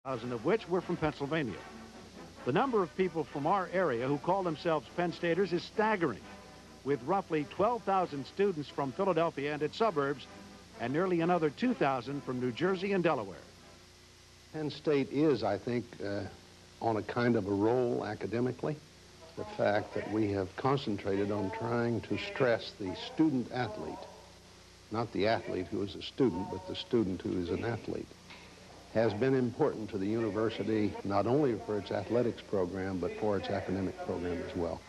1,000 of which were from Pennsylvania. The number of people from our area who call themselves Penn Staters is staggering, with roughly 12,000 students from Philadelphia and its suburbs, and nearly another 2,000 from New Jersey and Delaware. Penn State is, I think, on a kind of a roll academically. The fact that we have concentrated on trying to stress the student athlete, not the athlete who is a student, but the student who is an athlete, has been important to the university, not only for its athletics program, but for its academic program as well.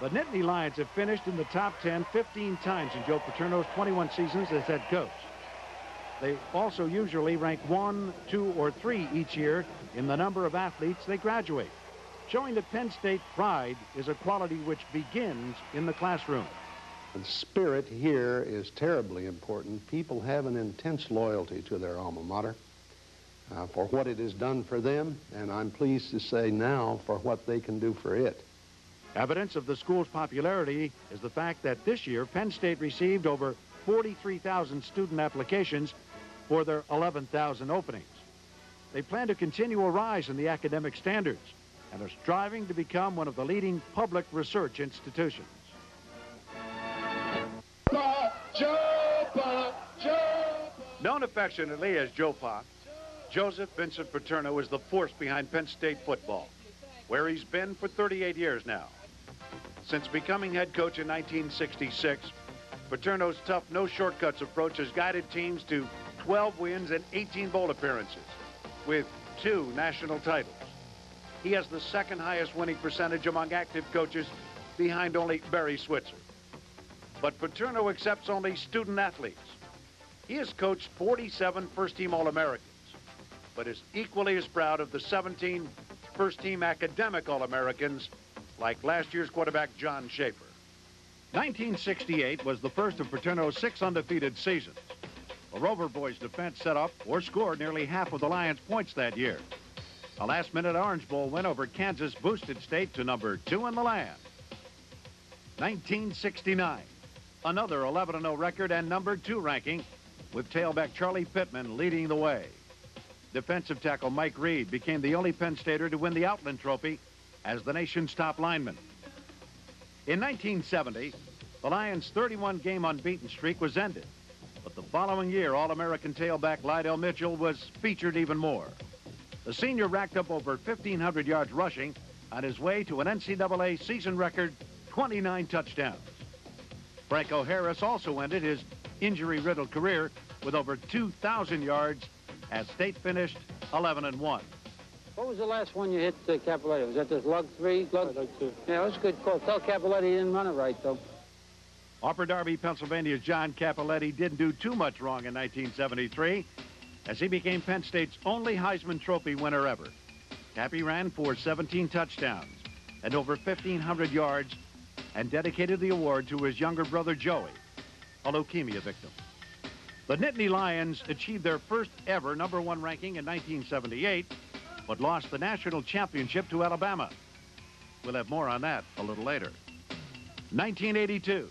The Nittany Lions have finished in the top 10 15 times in Joe Paterno's 21 seasons as head coach. They also usually rank 1, 2, or 3 each year in the number of athletes they graduate, showing that Penn State pride is a quality which begins in the classroom. The spirit here is terribly important. People have an intense loyalty to their alma mater for what it has done for them, and I'm pleased to say now for what they can do for it. Evidence of the school's popularity is the fact that this year Penn State received over 43,000 student applications for their 11,000 openings. They plan to continue a rise in the academic standards and are striving to become one of the leading public research institutions. Known affectionately as Joe Pa, Joseph Vincent Paterno is the force behind Penn State football, where he's been for 38 years now. Since becoming head coach in 1966, Paterno's tough, no-shortcuts approach has guided teams to 12 wins and 18 bowl appearances, with 2 national titles. He has the second highest winning percentage among active coaches, behind only Barry Switzer. But Paterno accepts only student athletes. He has coached 47 first-team All-Americans, but is equally as proud of the 17 first-team academic All-Americans, like last year's quarterback John Schaefer. 1968 was the first of Paterno's 6 undefeated seasons. The Rover Boys defense set up or scored nearly half of the Lions' points that year. A last-minute Orange Bowl win over Kansas boosted State to number 2 in the land. 1969, another 11-0 record and number 2 ranking, with tailback Charlie Pittman leading the way. Defensive tackle Mike Reed became the only Penn Stater to win the Outland Trophy as the nation's top lineman. In 1970, the Lions' 31-game unbeaten streak was ended, but the following year, All-American tailback Lydell Mitchell was featured even more. The senior racked up over 1,500 yards rushing on his way to an NCAA season record 29 touchdowns. Franco Harris also ended his injury-riddled career with over 2,000 yards as State finished 11-1. What was the last one you hit, Capoletti? Was that the lug 3? Lug 2. Yeah, that was a good call. Tell Capoletti he didn't run it right, though. Upper Darby, Pennsylvania's John Capoletti didn't do too much wrong in 1973 as he became Penn State's only Heisman Trophy winner ever. Cappy ran for 17 touchdowns and over 1,500 yards and dedicated the award to his younger brother Joey, a leukemia victim. The Nittany Lions achieved their first ever number 1 ranking in 1978, but lost the national championship to Alabama. We'll have more on that a little later. 1982,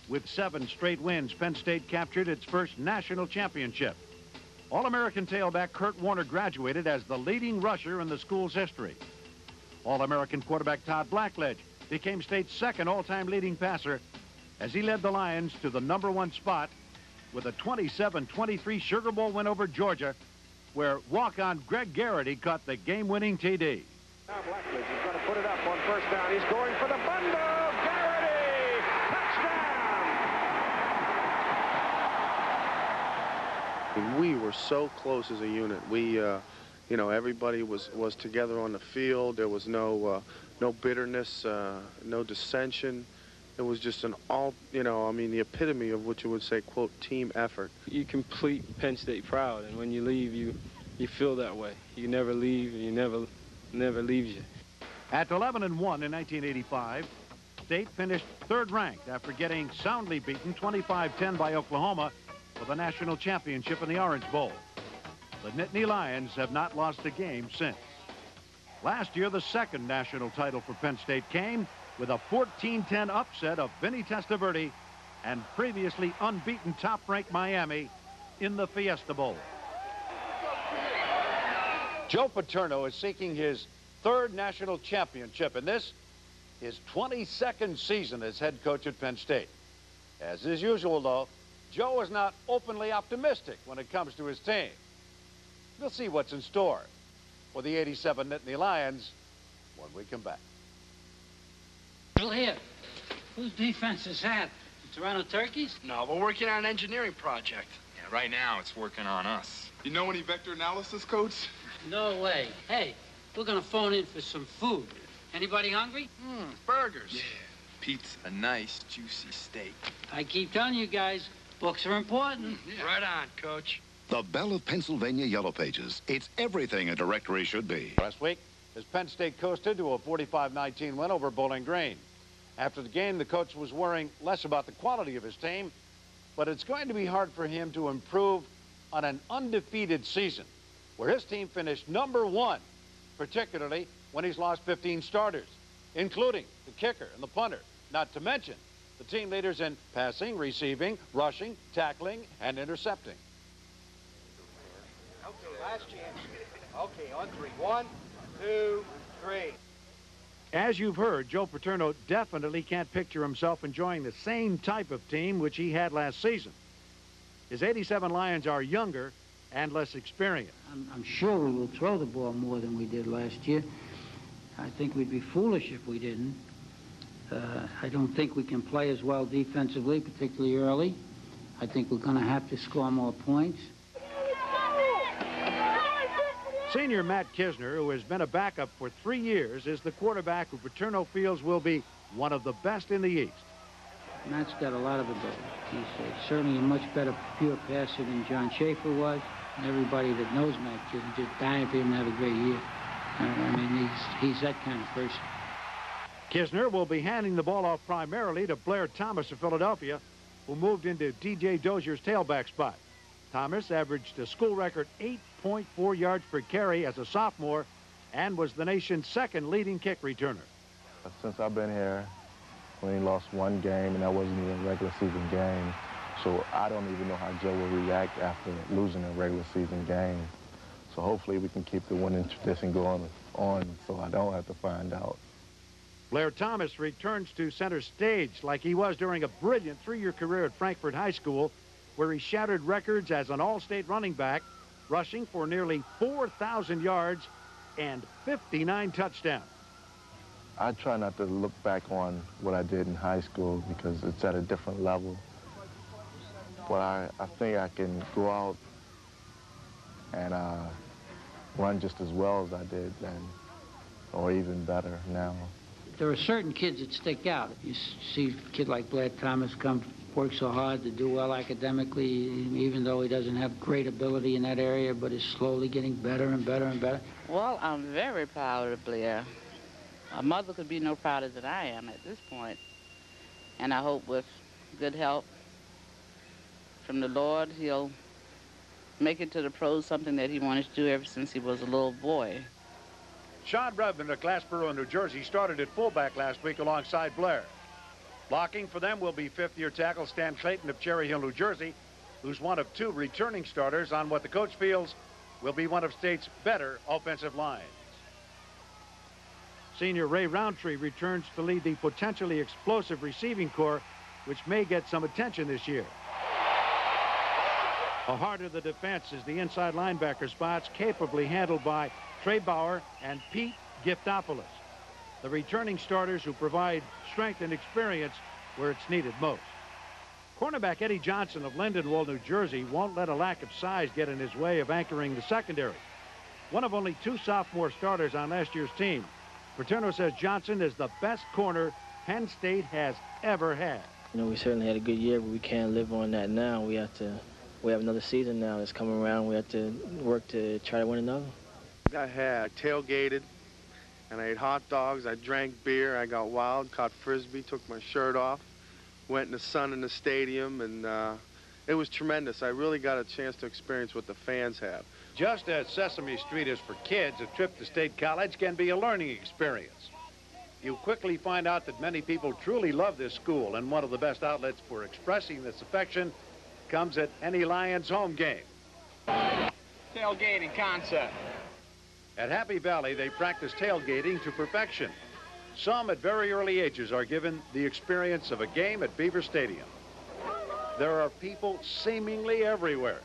with 7 straight wins, Penn State captured its first national championship. All-American tailback Kurt Warner graduated as the leading rusher in the school's history. All-American quarterback Todd Blackledge became State's second all-time leading passer as he led the Lions to the number 1 spot with a 27-23 Sugar Bowl win over Georgia, where walk-on Greg Garrity caught the game-winning TD. Now Blackledge is going to put it up on first down. He's going for the bundle. Garrity! Touchdown! We were so close as a unit. We, you know, everybody was together on the field. There was no bitterness, no dissension. It was just an all, you know, I mean, the epitome of what you would say, quote, team effort. You complete Penn State proud, and when you leave, you feel that way. You never leave, and you never leaves you. At 11-1 in 1985, State finished 3rd ranked after getting soundly beaten 25-10 by Oklahoma for the national championship in the Orange Bowl. The Nittany Lions have not lost a game since. Last year, the 2nd national title for Penn State came with a 14-10 upset of Vinny Testaverde and previously unbeaten top-ranked Miami in the Fiesta Bowl. Joe Paterno is seeking his third national championship, and this his 22nd season as head coach at Penn State. As is usual, though, Joe is not openly optimistic when it comes to his team. We'll see what's in store for the '87 Nittany Lions when we come back. Bill here. Whose defense is that? The Toronto Turkeys? No, we're working on an engineering project. Yeah, right now it's working on us. You know any vector analysis, Coach? No way. Hey, we're gonna phone in for some food. Anybody hungry? Burgers. Yeah, pizza, a nice juicy steak. I keep telling you guys, books are important. Yeah. Right on, Coach. The Belle of Pennsylvania Yellow Pages. It's everything a directory should be. Last week, as Penn State coasted to a 45-19 win over Bowling Green. After the game, the coach was worrying less about the quality of his team, but it's going to be hard for him to improve on an undefeated season, where his team finished #1, particularly when he's lost 15 starters, including the kicker and the punter, not to mention the team leaders in passing, receiving, rushing, tackling, and intercepting. Okay, last chance. Okay, on three. 1, 2, 3. As you've heard, Joe Paterno definitely can't picture himself enjoying the same type of team which he had last season. His '87 Lions are younger and less experienced. I'm sure we will throw the ball more than we did last year. I think we'd be foolish if we didn't. I don't think we can play as well defensively, particularly early. I think we're going to have to score more points. Senior Matt Kisner, who has been a backup for 3 years, is the quarterback who Paterno feels will be one of the best in the East. Matt's got a lot of ability. He's certainly a much better pure passer than John Schaefer was. And everybody that knows Matt Kisner just dying for him to have a great year. I mean, he's that kind of person. Kisner will be handing the ball off primarily to Blair Thomas of Philadelphia, who moved into DJ Dozier's tailback spot. Thomas averaged a school record 8.4 yards per carry as a sophomore and was the nation's second leading kick returner. Since I've been here, we only lost one game, and that wasn't even a regular season game. So I don't even know how Joe will react after losing a regular season game. So hopefully we can keep the winning tradition going on so I don't have to find out. Blair Thomas returns to center stage like he was during a brilliant 3-year career at Frankfort High School, where he shattered records as an all-state running back, rushing for nearly 4,000 yards and 59 touchdowns. I try not to look back on what I did in high school because it's at a different level. But I think I can go out and run just as well as I did then, or even better now. There are certain kids that stick out. You see a kid like Blair Thomas work so hard to do well academically, even though he doesn't have great ability in that area, but is slowly getting better and better and better. Well, I'm very proud of Blair. A mother could be no prouder than I am at this point. And I hope with good help from the Lord, he'll make it to the pros, something that he wanted to do ever since he was a little boy. Sean Redmond of Glassboro, New Jersey, started at fullback last week alongside Blair. Blocking for them will be 5th-year tackle Stan Clayton of Cherry Hill, New Jersey, who's one of 2 returning starters on what the coach feels will be one of State's better offensive lines. Senior Ray Roundtree returns to lead the potentially explosive receiving corps, which may get some attention this year. The heart of the defense is the inside linebacker spots, capably handled by Trey Bauer and Pete Giftopoulos, the returning starters who provide strength and experience where it's needed most. Cornerback Eddie Johnson of Lindenwold, New Jersey, won't let a lack of size get in his way of anchoring the secondary. One of only 2 sophomore starters on last year's team, Paterno says Johnson is the best corner Penn State has ever had. You know, we certainly had a good year, but we can't live on that now. We have another season now that's coming around. We have to work to try to win another. I tailgated, and I ate hot dogs, I drank beer, I got wild, caught frisbee, took my shirt off, went in the sun in the stadium, and it was tremendous. I really got a chance to experience what the fans have. Just as Sesame Street is for kids, a trip to State College can be a learning experience. you quickly find out that many people truly love this school, and one of the best outlets for expressing this affection comes at any Lions home game. Tailgating concept. At Happy Valley, they practice tailgating to perfection. Some at very early ages are given the experience of a game at Beaver Stadium. There are people seemingly everywhere.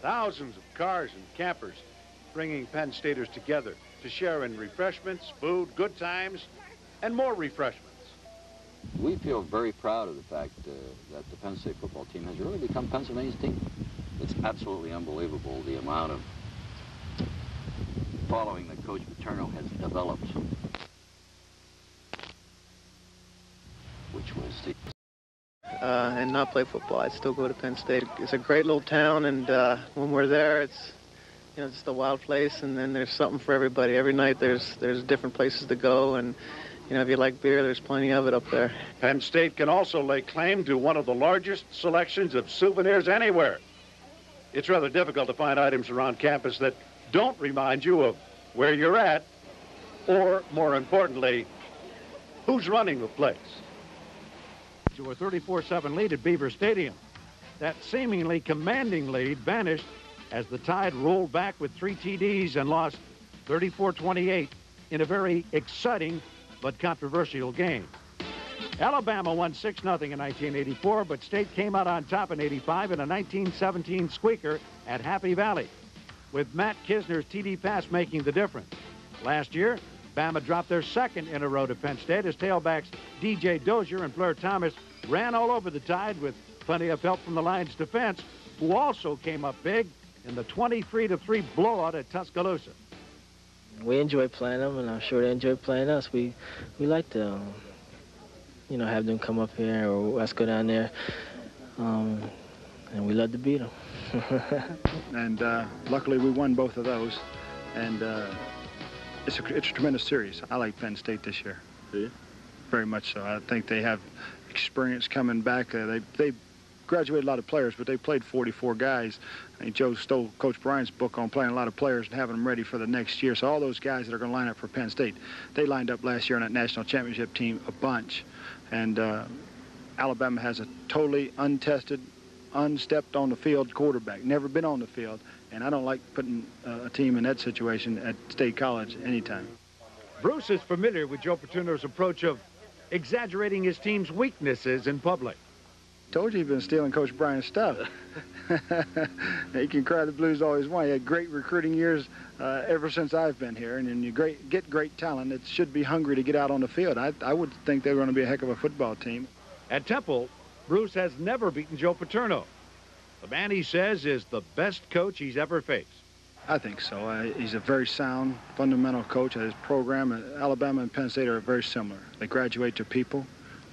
Thousands of cars and campers bringing Penn Staters together to share in refreshments, food, good times, and more refreshments. We feel very proud of the fact that the Penn State football team has really become Pennsylvania's team. It's absolutely unbelievable the amount of following that Coach Paterno has developed, which was the... and not play football, I'd still go to Penn State. It's a great little town, and when we're there, it's, you know, just a wild place, and then there's something for everybody. Every night there's different places to go, and you know, if you like beer, there's plenty of it up there. Penn State can also lay claim to one of the largest selections of souvenirs anywhere. It's rather difficult to find items around campus that don't remind you of where you're at, or more importantly, who's running the place. To a 34-7 lead at Beaver Stadium. That seemingly commanding lead vanished as the Tide rolled back with 3 TDs and lost 34-28 in a very exciting but controversial game. Alabama won 6-0 in 1984, but State came out on top in 85 in a 1917 squeaker at Happy Valley, with Matt Kisner's TD pass making the difference. Last year, Bama dropped their second in a row to Penn State as tailbacks DJ Dozier and Blair Thomas ran all over the Tide with plenty of help from the Lions defense, who also came up big in the 23-3 blowout at Tuscaloosa. We enjoy playing them, and I'm sure they enjoy playing us. We like to, you know, have them come up here or us go down there, and we love to beat them. And luckily we won both of those, and it's a tremendous series. I like Penn State this year. Do you? Very much so. I think they have experience coming back. They graduated a lot of players, but they played 44 guys. I think Joe stole Coach Bryant's book on playing a lot of players and having them ready for the next year. So all those guys that are going to line up for Penn State, they lined up last year on that national championship team a bunch. And Alabama has a totally untested, unstepped on the field quarterback, never been on the field. And I don't like putting a team in that situation at State College anytime. Bruce is familiar with Joe Paterno's approach of exaggerating his team's weaknesses in public. Told you he's been stealing Coach Bryant's stuff. He can cry the blues all he wants. He had great recruiting years ever since I've been here, and you get great talent. It should be hungry to get out on the field. I would think they were going to be a heck of a football team. At Temple, Bruce has never beaten Joe Paterno. The man, he says, is the best coach he's ever faced. I think so. He's a very sound, fundamental coach. His program at Alabama and Penn State are very similar. They graduate to people.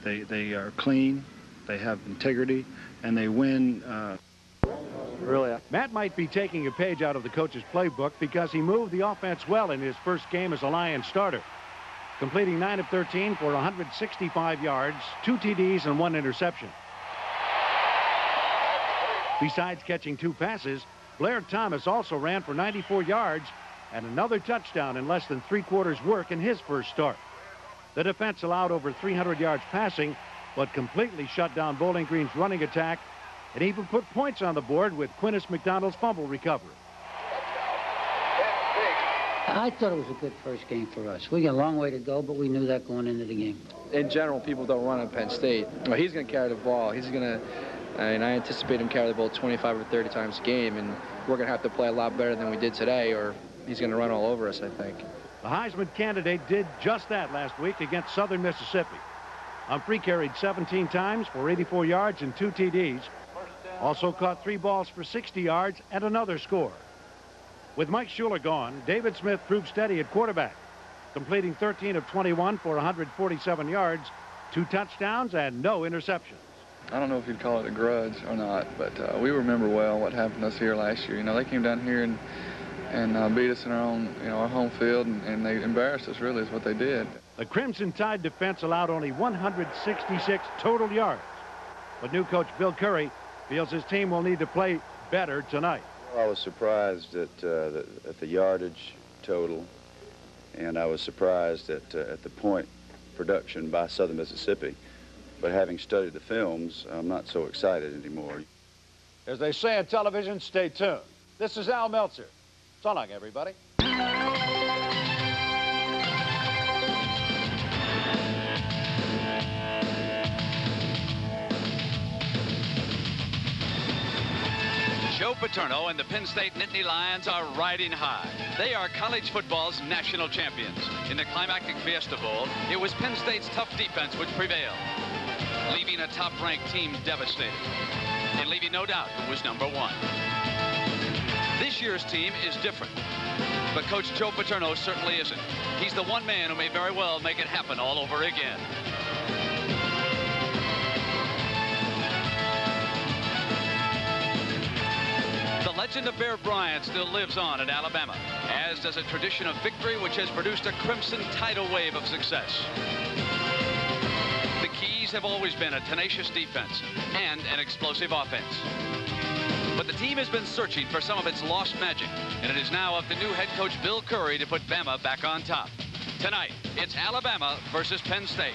They are clean. They have integrity, and they win. Really? Matt might be taking a page out of the coach's playbook because he moved the offense well in his first game as a Lions starter, completing 9 of 13 for 165 yards, 2 TDs, and 1 interception. Besides catching 2 passes, Blair Thomas also ran for 94 yards and another touchdown in less than 3/4 work in his first start. The defense allowed over 300 yards passing, but completely shut down Bowling Green's running attack and even put points on the board with Quintus McDonald's fumble recovery. I thought it was a good first game for us. We got a long way to go, but we knew that going into the game. In general, people don't run on Penn State. Well, he's going to carry the ball. He's going to, and I anticipate him carry the ball 25 or 30 times a game, and we're going to have to play a lot better than we did today, or he's going to run all over us, I think. The Heisman candidate did just that last week against Southern Mississippi. Humphrey carried 17 times for 84 yards and 2 TDs. Also caught 3 balls for 60 yards and another score. With Mike Schuler gone, David Smith proved steady at quarterback, completing 13 of 21 for 147 yards, 2 touchdowns, and no interceptions. I don't know if you'd call it a grudge or not, but we remember well what happened to us here last year. You know, they came down here and beat us in our own, our home field, and they embarrassed us, really, is what they did. The Crimson Tide defense allowed only 166 total yards. But new coach Bill Curry feels his team will need to play better tonight. I was surprised at the yardage total, and I was surprised at the point production by Southern Mississippi. But having studied the films, I'm not so excited anymore. As they say on television, stay tuned. This is Al Meltzer. So long, everybody. Joe Paterno and the Penn State Nittany Lions are riding high. They are college football's national champions. In the climactic Fiesta Bowl, it was Penn State's tough defense which prevailed, leaving a top-ranked team devastated, and leaving no doubt who was number one. This year's team is different, but Coach Joe Paterno certainly isn't. He's the one man who may very well make it happen all over again. The legend of Bear Bryant still lives on in Alabama, as does a tradition of victory which has produced a crimson tidal wave of success. The keys have always been a tenacious defense and an explosive offense. But the team has been searching for some of its lost magic, and it is now up to new head coach Bill Curry to put Bama back on top. Tonight, it's Alabama versus Penn State.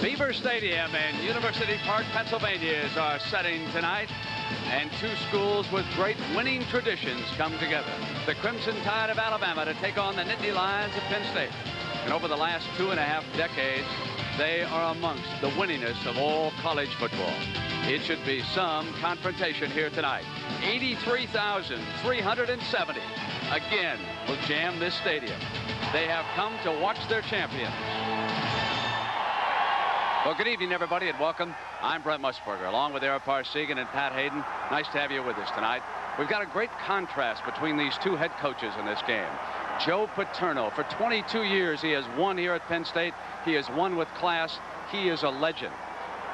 Beaver Stadium in University Park, Pennsylvania are setting tonight, and two schools with great winning traditions come together. The Crimson Tide of Alabama to take on the Nittany Lions of Penn State. And over the last 2.5 decades, they are amongst the winningest of all college football. It should be some confrontation here tonight. 83,370 again will jam this stadium. They have come to watch their champions. Well, good evening, everybody, and welcome. I'm Brent Musburger, along with Eric Parsegan and Pat Hayden. Nice to have you with us tonight. We've got a great contrast between these two head coaches in this game. Joe Paterno, for 22 years, he has won here at Penn State. He has won with class. He is a legend.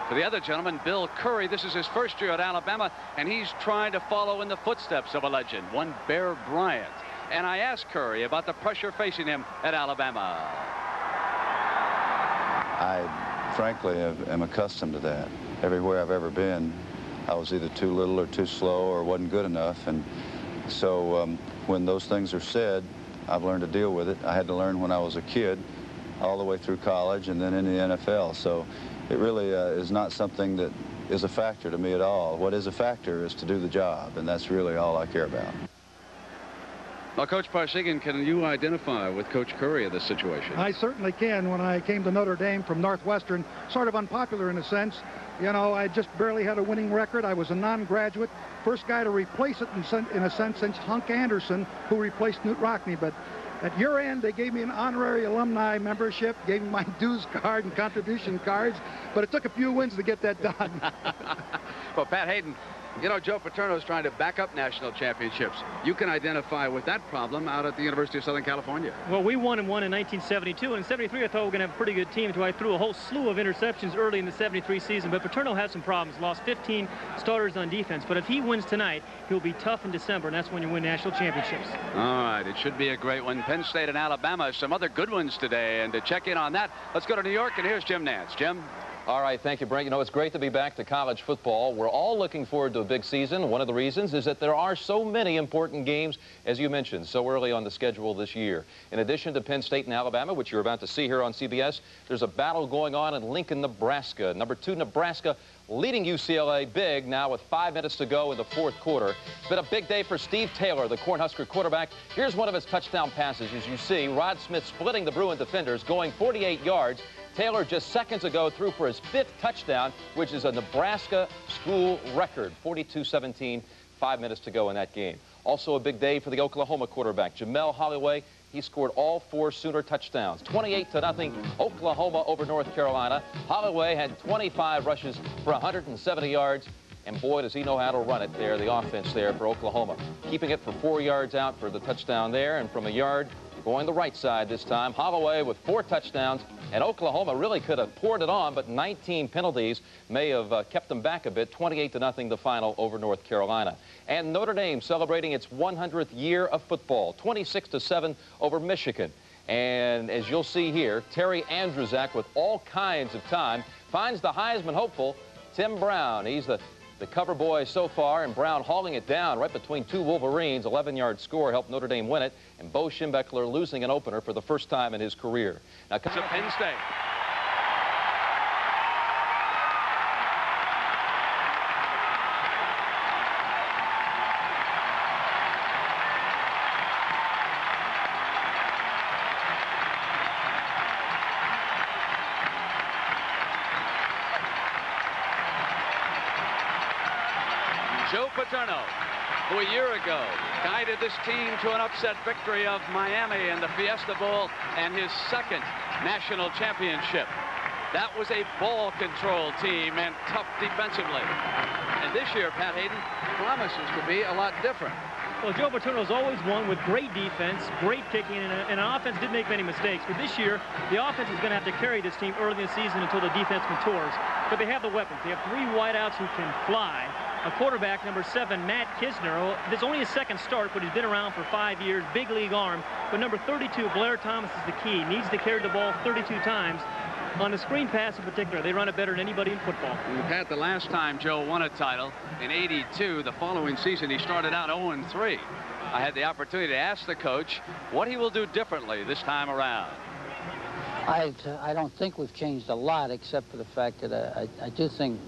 For the other gentleman, Bill Curry, this is his first year at Alabama, and he's trying to follow in the footsteps of a legend, one Bear Bryant. And I asked Curry about the pressure facing him at Alabama. I frankly am accustomed to that. Everywhere I've ever been, I was either too little or too slow or wasn't good enough. And so when those things are said, I've learned to deal with it. I had to learn when I was a kid, all the way through college and then in the NFL. So it really is not something that is a factor to me at all. What is a factor is to do the job, and that's really all I care about. Well, Coach Parsegan, can you identify with Coach Curry in this situation? I certainly can. When I came to Notre Dame from Northwestern, sort of unpopular in a sense. You know, I just barely had a winning record. I was a non-graduate. First guy to replace it in a sense since Hunk Anderson, who replaced Knute Rockne. But at your end, they gave me an honorary alumni membership, gave me my dues card and contribution cards. But it took a few wins to get that done. Well, Pat Hayden, you know, Joe Paterno is trying to back up national championships. You can identify with that problem out at the University of Southern California. Well, we won in 1972, and in 73 I thought we were going to have a pretty good team until I threw a whole slew of interceptions early in the 73 season. But Paterno has some problems, lost 15 starters on defense. But if he wins tonight, he'll be tough in December, and that's when you win national championships. All right, it should be a great one. Penn State and Alabama, some other good ones today. And to check in on that, let's go to New York, and here's Jim Nance. Jim? All right, thank you, Brent. You know, it's great to be back to college football. We're all looking forward to a big season. One of the reasons is that there are so many important games, as you mentioned, so early on the schedule this year. In addition to Penn State and Alabama, which you're about to see here on CBS, there's a battle going on in Lincoln, Nebraska. Number 2, Nebraska, leading UCLA big now with 5 minutes to go in the fourth quarter. It's been a big day for Steve Taylor, the Cornhusker quarterback. Here's one of his touchdown passes. As you see, Rod Smith splitting the Bruin defenders, going 48 yards. Taylor just seconds ago threw for his 5th touchdown, which is a Nebraska school record, 42-17, 5 minutes to go in that game. Also a big day for the Oklahoma quarterback, Jamel Holloway. He scored all 4 Sooner touchdowns. 28-0 Oklahoma over North Carolina. Holloway had 25 rushes for 170 yards. And boy, does he know how to run it there, the offense there for Oklahoma. Keeping it for 4 yards out for the touchdown there, and from a yard, going the right side this time. Holloway with 4 touchdowns, and Oklahoma really could have poured it on, but 19 penalties may have kept them back a bit. 28-0 the final over North Carolina. And Notre Dame celebrating its 100th year of football, 26-7 over Michigan. And as you'll see here, Terry Andrzak, with all kinds of time, finds the Heisman hopeful, Tim Brown. He's the cover boy so far, and Brown hauling it down right between two Wolverines. 11-yard score helped Notre Dame win it, and Bo Schembechler losing an opener for the first time in his career. Now comes up Penn State. Joe Paterno, who a year ago guided this team to an upset victory of Miami in the Fiesta Bowl and his second national championship. That was a ball control team and tough defensively. And this year, Pat Hayden, promises to be a lot different. Well, Joe Paterno's always won with great defense, great kicking, and an offense didn't make many mistakes. But this year, the offense is going to have to carry this team early in the season until the defense matures. But they have the weapons. They have 3 wideouts who can fly. A quarterback, number 7, Matt Kisner. This is only his second start, but he's been around for 5 years. Big league arm. But number 32, Blair Thomas, is the key. Needs to carry the ball 32 times. On the screen pass in particular, they run it better than anybody in football. Pat, the last time Joe won a title in '82, the following season, he started out 0-3. I had the opportunity to ask the coach what he will do differently this time around. I don't think we've changed a lot, except for the fact that I do think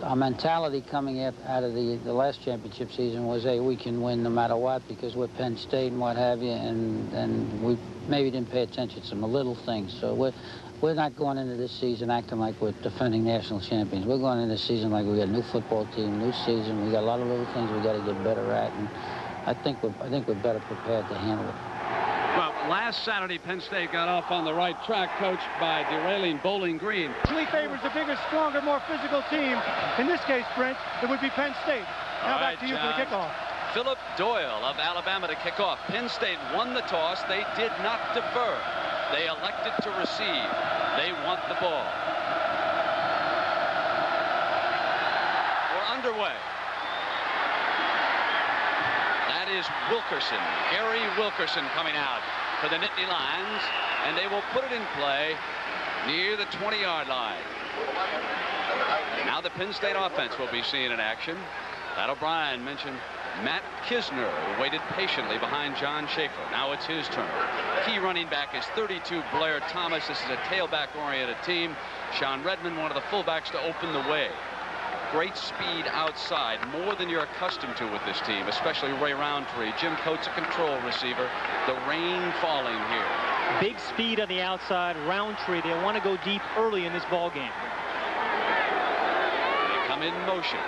our mentality coming out of the last championship season was, hey, we can win no matter what because we're Penn State and what have you, and we maybe didn't pay attention to some little things. So we're not going into this season acting like we're defending national champions. We're going into this season like we got a new football team, new season. We got a lot of little things we got to get better at, and I think we're better prepared to handle it. Well, last Saturday, Penn State got off on the right track, coached by derailing Bowling Green. Actually favors the bigger, stronger, more physical team. In this case, Brent, it would be Penn State. Now back to you for the kickoff. Philip Doyle of Alabama to kick off. Penn State won the toss. They did not defer. They elected to receive. They want the ball. We're underway. That is Wilkerson, Gary Wilkerson coming out for the Nittany Lions, and they will put it in play near the 20-yard line. Now the Penn State offense will be seen in action. Pat O'Brien mentioned Matt Kisner, who waited patiently behind John Schaefer. Now it's his turn. Key running back is 32, Blair Thomas. This is a tailback-oriented team. Sean Redmond, one of the fullbacks, to open the way. Great speed outside, more than you're accustomed to with this team, especially Ray Roundtree. Jim Coates, a control receiver. The rain falling here. Big speed on the outside. Roundtree, they want to go deep early in this ball game. They come in motion.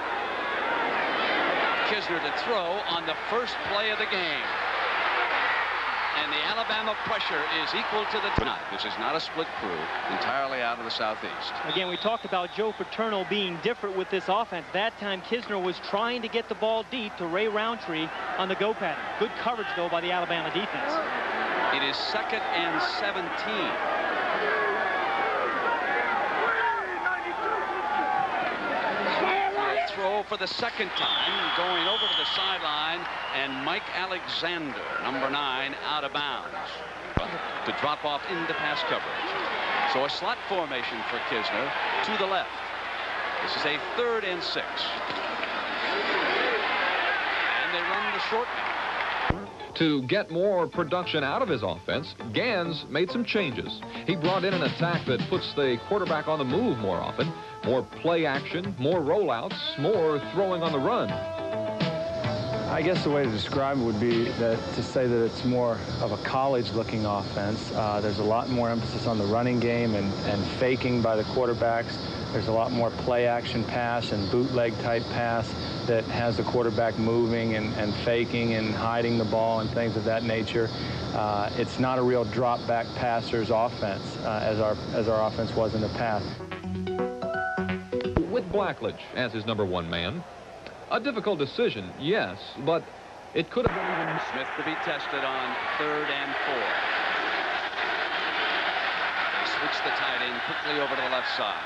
Kisner to throw on the first play of the game. And the Alabama pressure is equal to the tonight. This is not a split crew, entirely out of the southeast. Again, we talked about Joe Paterno being different with this offense. That time Kisner was trying to get the ball deep to Ray Roundtree on the go pattern. Good coverage, though, by the Alabama defense. It is 2nd and 17. Throw for the second time, going over to the sideline, and Mike Alexander, number 9, out of bounds to drop off into pass coverage. So a slot formation for Kisner to the left. This is a 3rd and 6. And they run the short. To get more production out of his offense, Gans made some changes. He brought in an attack that puts the quarterback on the move more often, more play action, more rollouts, more throwing on the run. I guess the way to describe it would be to say that it's more of a college-looking offense. There's a lot more emphasis on the running game and faking by the quarterbacks. There's a lot more play action pass and bootleg type pass that has the quarterback moving and faking and hiding the ball and things of that nature. It's not a real drop back passer's offense as our offense was in the past. With Blackledge as his number 1 man, a difficult decision, yes, but it could have been even. Smith to be tested on 3rd and 4. They switch the tight end quickly over to the left side.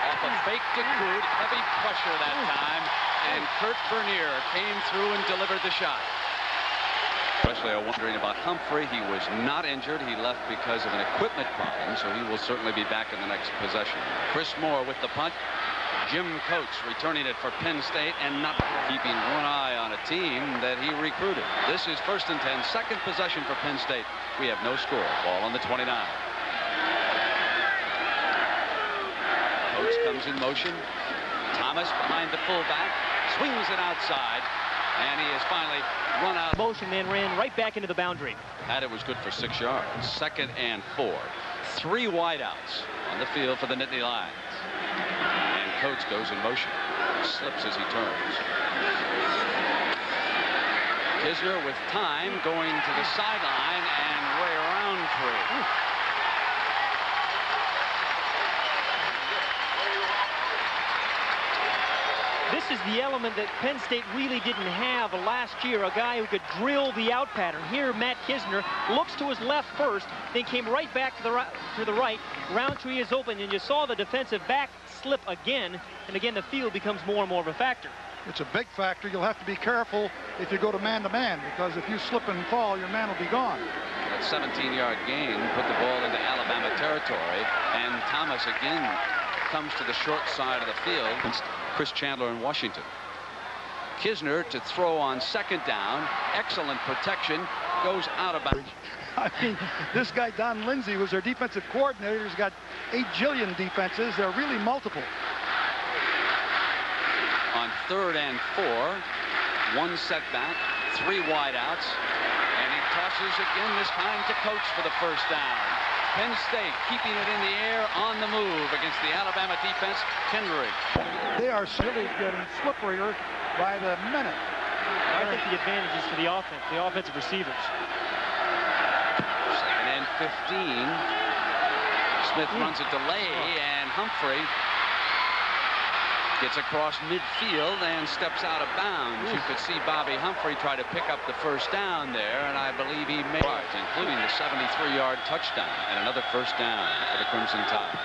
Off a fake to Crude, heavy pressure that time, and Kurt Bernier came through and delivered the shot. especially are wondering about Humphrey. He was not injured. He left because of an equipment problem, so he will certainly be back in the next possession. Chris Moore with the punt. Jim Coates returning it for Penn State and not keeping one eye on a team that he recruited. This is 1st and 10, second possession for Penn State. We have no score. Ball on the 29. Coates comes in motion. Thomas behind the fullback, swings it outside, and he has finally run out. Motion man ran right back into the boundary. And it was good for 6 yards. 2nd and 4. 3 wideouts on the field for the Nittany Lions. And Coates goes in motion. Slips as he turns. Kisner with time going to the sideline, and Ray Roundtree. This is the element that Penn State really didn't have last year, a guy who could drill the out pattern. Here, Matt Kisner looks to his left first, then came right back to the right. Roundtree is open, and you saw the defensive back slip again, and again the field becomes more and more of a factor. It's a big factor. You'll have to be careful if you go to man-to-man, because if you slip and fall, your man will be gone. That 17-yard gain put the ball into Alabama territory, and Thomas again comes to the short side of the field. Chris Chandler in Washington. Kisner to throw on 2nd down. Excellent protection. Goes out of bounds. I mean, this guy, Don Lindsay, was their defensive coordinator. He's got 8 jillion defenses. They're really multiple. On 3rd and 4. 1 setback. 3 wideouts. And he tosses again, this time to Coates for the 1st down. Penn State keeping it in the air on the move against the Alabama defense. Kendrick. They are really getting slipperier by the minute. I think the advantage is for the offensive receivers. 2nd and 15. Smith runs a delay, and Humphrey gets across midfield and steps out of bounds. You could see Bobby Humphrey try to pick up the 1st down there, and I believe he made it, including the 73-yard touchdown and another 1st down for the Crimson Tide.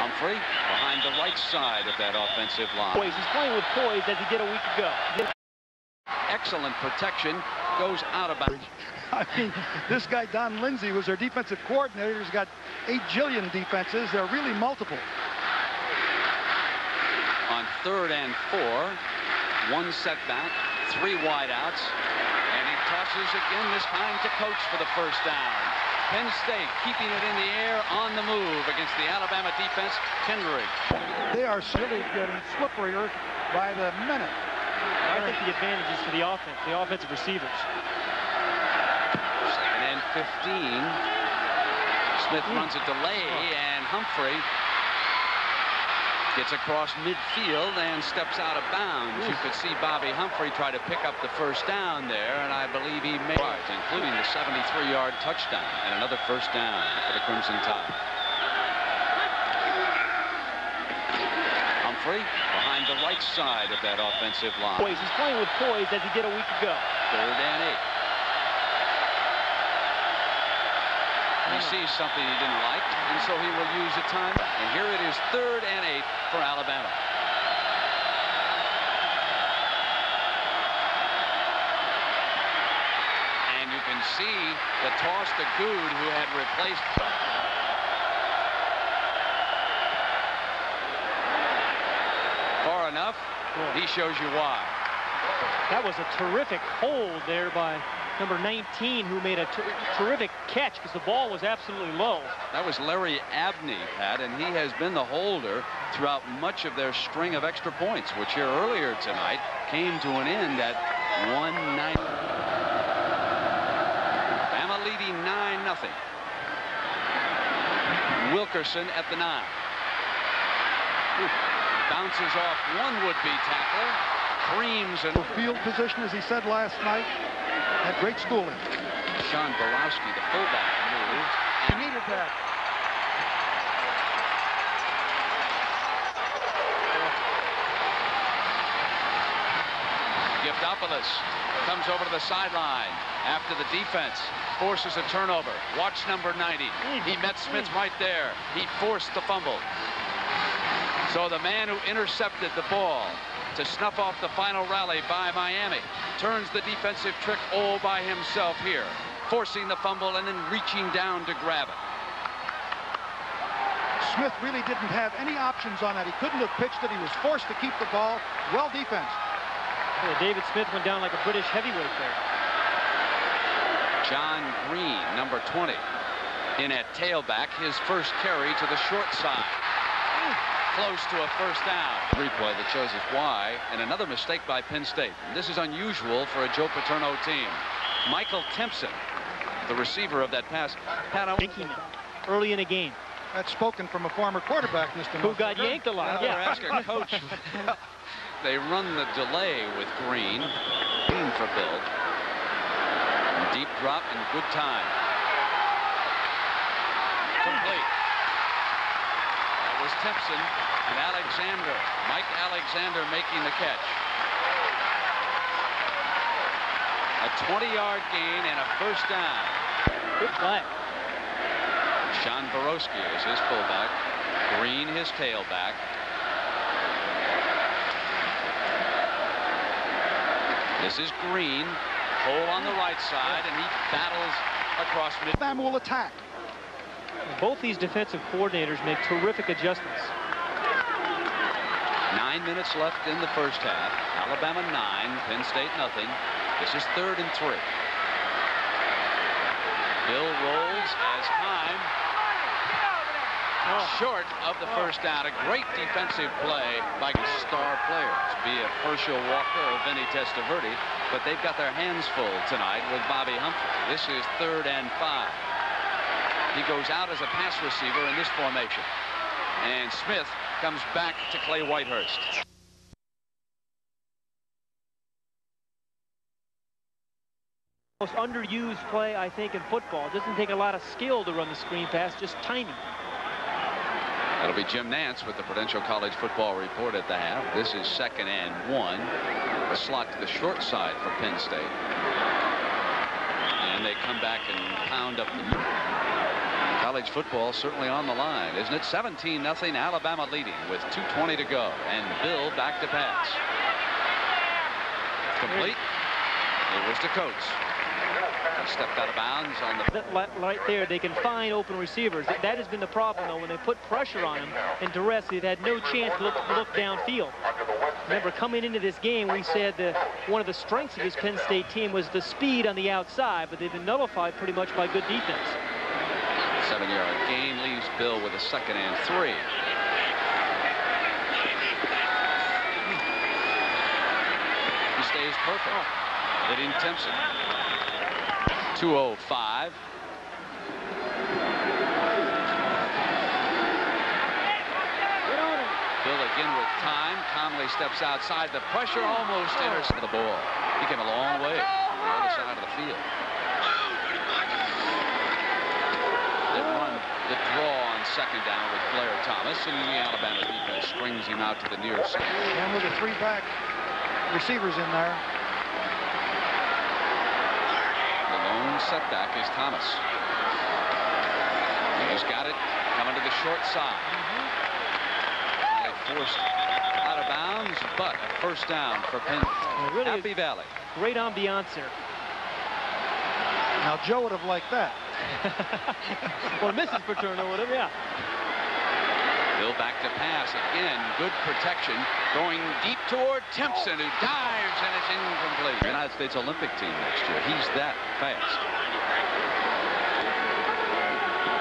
Humphrey behind the right side of that offensive line. He's playing with poise as he did a week ago. Excellent protection. Goes out of bounds. I mean, this guy, Don Lindsay, was their defensive coordinator. He's got 8 jillion defenses. They're really multiple. On 3rd and 4. 1 setback. 3 wideouts. And he tosses again, this time to Coates for the 1st down. Penn State keeping it in the air on the move against the Alabama defense. Kendrick. They are really getting slipperier by the minute. I think the advantage is for the offensive receivers. 2nd and 15. Smith runs a delay, and Humphrey gets across midfield and steps out of bounds. You could see Bobby Humphrey try to pick up the 1st down there, and I believe he made it, including the 73-yard touchdown and another 1st down for the Crimson Tide. Humphrey behind the right side of that offensive line. He's playing with poise as he did a week ago. 3rd and 8. He sees something he didn't like, and so he will use a time. And here it is 3rd and 8 for Alabama. And you can see the toss to Good, who had replaced. Far enough, he shows you why. That was a terrific hold there by number 19, who made a terrific catch because the ball was absolutely low. That was Larry Abney, Pat, and he has been the holder throughout much of their string of extra points, which here earlier tonight came to an end at 1-9. Bama leading 9-0. Wilkerson at the 9. Bounces off one would-be tackler. Creams and field position, as he said last night. Had great schooling. Sean Borowski, the fullback, moved. You needed that. Giftopoulos comes over to the sideline after the defense forces a turnover. Watch number 90. He met Smith right there. He forced the fumble. So the man who intercepted the ball to snuff off the final rally by Miami. Turns the defensive trick all by himself here, forcing the fumble and then reaching down to grab it. Smith really didn't have any options on that. He couldn't have pitched it. He was forced to keep the ball. Well defense. Yeah, David Smith went down like a British heavyweight there. John Green, number 20, in at tailback, his first carry to the short side. Close to a first down. Replay that shows us why, and another mistake by Penn State. And this is unusual for a Joe Paterno team. Michael Timpson, the receiver of that pass. Early in a game. That's spoken from a former quarterback, Mr. Who got yanked a lot. Yeah. Ask a coach. They run the delay with Green. Green for Bill. Deep drop and good time. Complete. That was Timpson and Alexander. Mike Alexander making the catch. A 20-yard gain and a first down. Good play. Sean Borowski is his fullback. Green his tailback. This is Green. Hole on the right side, and he battles across mid. Alabama will attack. Both these defensive coordinators make terrific adjustments. 9 minutes left in the first half. Alabama 9, Penn State nothing. This is 3rd and 3. Bill rolls as time short of the first down. A great defensive play by star players, be it Herschel Walker or Vinny Testaverde, but they've got their hands full tonight with Bobby Humphrey. This is 3rd and 5. He goes out as a pass receiver in this formation, and Smith comes back to Clay Whitehurst. Most underused play, I think, in football. It doesn't take a lot of skill to run the screen pass, just timing. That'll be Jim Nance with the Prudential College Football Report at the half. This is 2nd and 1. A slot to the short side for Penn State. And they come back and pound up the college football certainly on the line, isn't it? 17-0, Alabama leading with 2:20 to go. And Bill back to pass. Complete. It was to Coates. He stepped out of bounds on the... Right there, they can find open receivers. That has been the problem, though. When they put pressure on them and duress, they've had no chance to look downfield. Remember, coming into this game, we said that one of the strengths of this Penn State team was the speed on the outside, but they've been nullified pretty much by good defense. 7-yard gain leaves Bill with a 2nd and 3. He stays perfect. Hitting Timpson. 2:05. Bill again with time. Conley steps outside. The pressure almost intercepts the ball. He came a long way on the other side of the field. They run the draw on 2nd down with Blair Thomas, and the Alabama defense strings him out to the near side. And with the 3 back receivers in there. Setback is Thomas. He's got it coming to the short side. They forced out of bounds, but a first down for Penn. Really Happy Valley. Great ambiance here. Now Joe would have liked that. Or Mrs. Paterno would have, yeah. Bill back to pass again. Good protection. Going deep toward Timpson, who dives, and it's incomplete. United States Olympic team next year. He's that fast.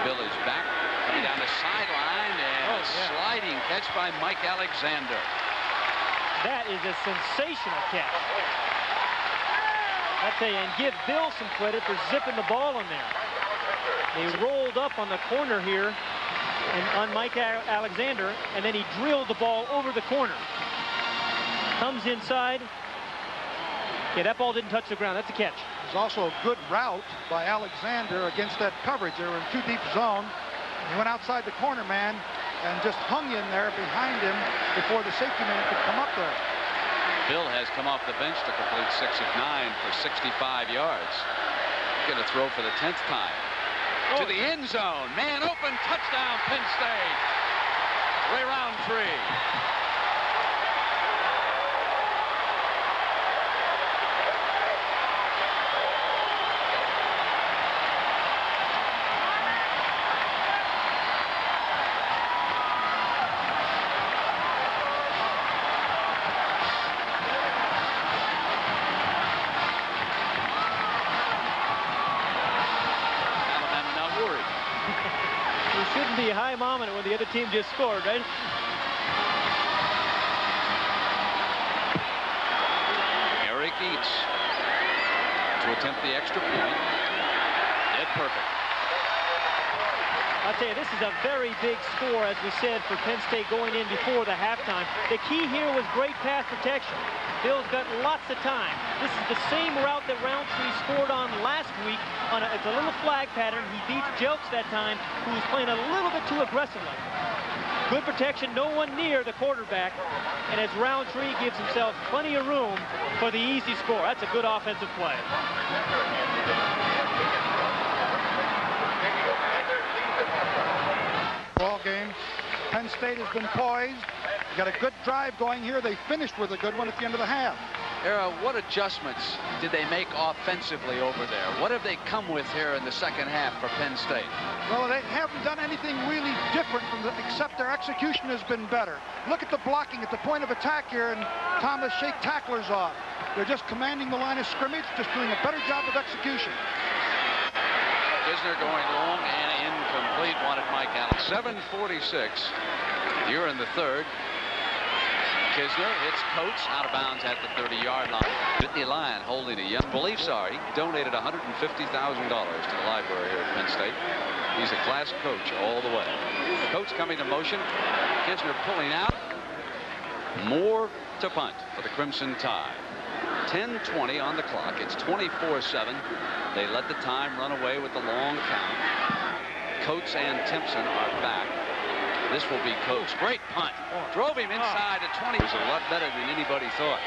Bill is back, coming down the sideline, and a sliding catch by Mike Alexander. That is a sensational catch. I tell you, and give Bill some credit for zipping the ball in there. They rolled up on the corner here and on Mike Alexander, and then he drilled the ball over the corner. Comes inside. Yeah, that ball didn't touch the ground. That's a catch. There's also a good route by Alexander against that coverage. They were in too deep zone. He went outside the corner man and just hung in there behind him before the safety man could come up there. Bill has come off the bench to complete 6 of 9 for 65 yards. Going to throw for the 10th time. To the end zone. Man open. Touchdown, Penn State. Ray Roundtree. time on it when the other team just scored, right? Eric Eats to attempt the extra point. Dead perfect. I'll tell you, this is a very big score, as we said, for Penn State going in before the halftime. The key here was great pass protection. Bill's got lots of time. This is the same route that Roundtree scored on last week. It's a little flag pattern. He beats Jelks that time, who was playing a little bit too aggressively. Good protection, no one near the quarterback. And as Roundtree gives himself plenty of room for the easy score. That's a good offensive play. Ball game. Penn State has been poised. Got a good drive going here. They finished with a good one at the end of the half. Era, what adjustments did they make offensively over there? What have they come with here in the second half for Penn State? Well, they haven't done anything really different except their execution has been better. Look at the blocking at the point of attack here, and Thomas shake tacklers off. They're just commanding the line of scrimmage, just doing a better job of execution. Kisner going long and incomplete. Wanted Mike Allen. 7:46 here in the third. Kisner hits Coates out of bounds at the 30-yard line. Nittany Lions holding a young. Beliefs are he donated $150,000 to the library here at Penn State. He's a class coach all the way. Coates coming to motion. Kisner pulling out. More to punt for the Crimson Tide. 10:20 on the clock. It's 24-7. They let the time run away with the long count. Coates and Timpson are back. This will be Coates. Great punt. Drove him inside the 20. It was a lot better than anybody thought.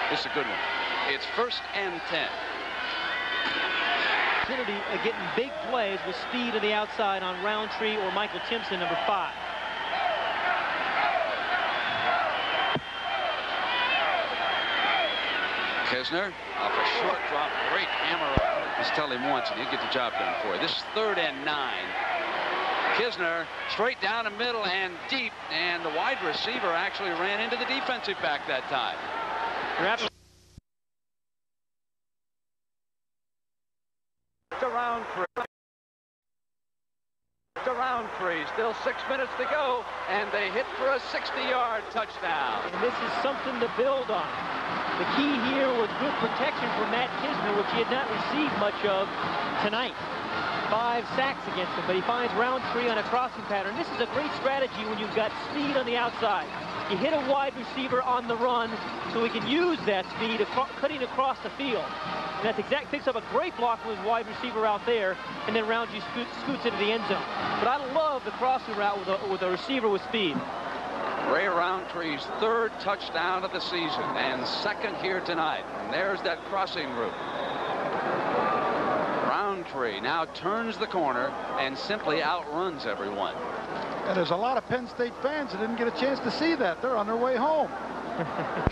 This is a good one. It's 1st and 10. Opportunity of getting big plays with speed on the outside on Roundtree or Michael Timpson, number 5. Kisner off a short drop. Great hammer. Just tell him once and he'll get the job done for you. This is 3rd and 9. Kisner straight down the middle and deep, and the wide receiver actually ran into the defensive back that time. To Roundtree. Still 6 minutes to go, and they hit for a 60-yard touchdown. And this is something to build on. The key here was good protection from Matt Kisner, which he had not received much of tonight. 5 sacks against him, but he finds Roundtree on a crossing pattern. This is a great strategy when you've got speed on the outside. You hit a wide receiver on the run so he can use that speed of cutting across the field. And that's exact. Picks up a great block from his wide receiver out there, and then Roundtree scoots into the end zone. But I love the crossing route with a receiver with speed. Ray Roundtree's 3rd touchdown of the season and 2nd here tonight. And there's that crossing route. Roundtree now turns the corner and simply outruns everyone. And there's a lot of Penn State fans that didn't get a chance to see that. They're on their way home.